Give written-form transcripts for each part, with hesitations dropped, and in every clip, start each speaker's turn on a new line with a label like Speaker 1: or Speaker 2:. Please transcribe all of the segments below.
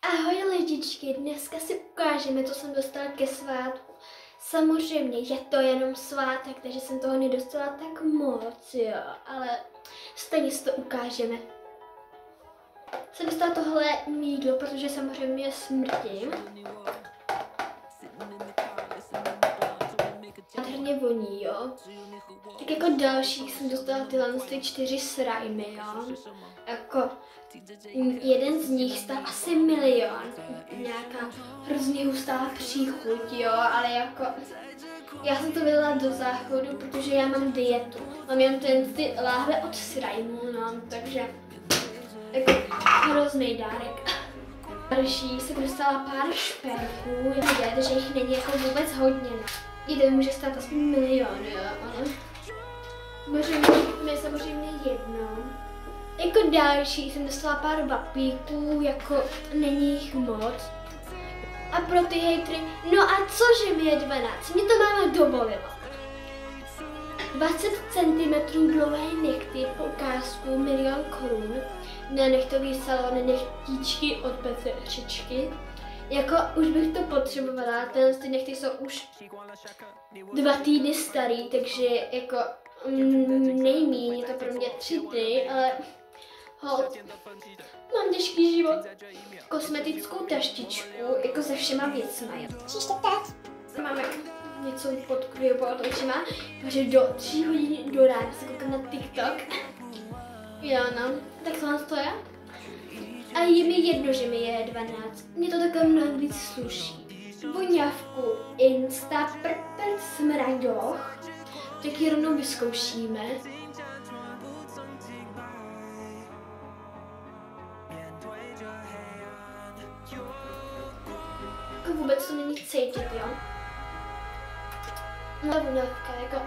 Speaker 1: Ahoj lidičky, dneska si ukážeme, co jsem dostala ke svátku. Samozřejmě je to jenom svátek, takže jsem toho nedostala tak moc, jo, ale stejně si to ukážeme. Jsem dostala tohle jídlo, protože samozřejmě smrdím. Nádherně voní, jo. Tak jako další jsem dostala tyhle 4 slimy, jo. Jako jeden z nich stál asi 1 000 000. Nějaká hrozně hustá příchuť, jo, ale jako já jsem to vydala do záchodu, protože já mám dietu. Mám jen ty láhve od slimu, no, takže jako hrozný dárek. Další jsem dostala pár šperků, je vidět, že jich není jako vůbec hodně. Jeden může stát asi 1 000 000, jo, ale možná samozřejmě jedno. Jako další jsem dostala pár vapíků, jako není jich moc. A pro ty hejtry, no a cože mi je 12, mě to máma dovolila. 20 cm dlouhé nechty po ukázku 1 000 000 korun na nechtový salon nechtíčky od Petřičky. Jako už bych to potřebovala, ty nechty jsou už 2 týdny starý, takže jako nejmíň je to pro mě 3 dny, ale hold, mám těžký život. Kosmetickou taštičku, jako se všema věcma. Máme něco pod očima, takže do 3 hodin do rána se koukám na TikTok. Jo no, tak tohle to je. A je mi jedno, že mi je 12. Mně to takhle mnohem víc sluší. Voňavku Insta Prpert Smraďoch, tak ji rovnou vyzkoušíme. Jako vůbec to není cítit, jo? No voňavka, jako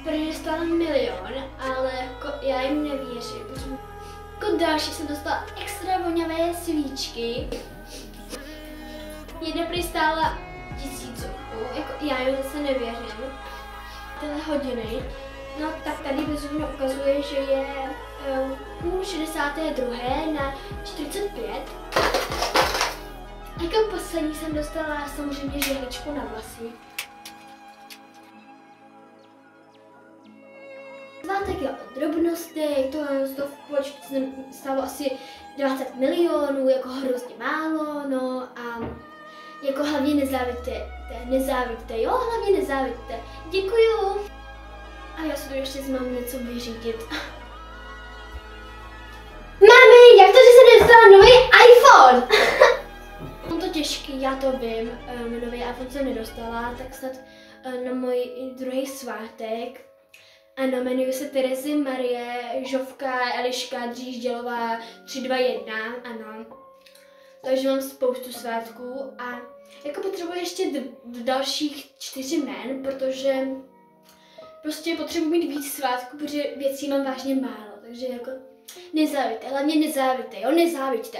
Speaker 1: prvně stála 1 000 000, ale jako já jim nevěřím. Jako další jsem dostala extra voňavé svíčky. Jedna prý stála 1000, jako já jim zase nevěřím. Tyhle hodiny, no tak tady bezumně ukazuje, že je 62 na 45. Jako poslední jsem dostala samozřejmě žehličku na vlasy. Svátek je o drobnostech, to v počtu stálo asi 20 milionů, jako hrozně málo, no a jako hlavně nezávidíte, jo, hlavně nezávidíte. Děkuju. A já si to ještě mám něco vyřídit. Mami, jak to, že se dostala nový iPhone? Mám to těžký, já to vím, nový iPhone jsem nedostala, tak snad na můj druhý svátek. Ano, jmenuji se Terezy Marie Žovka Eliška Dříždělová 321, ano. Takže mám spoustu svátků a jako potřebuji ještě dalších 4 jmen, protože prostě potřebuji mít víc svátků, protože věcí mám vážně málo, takže jako nezávidíte, hlavně nezávidíte, jo, nezávidíte.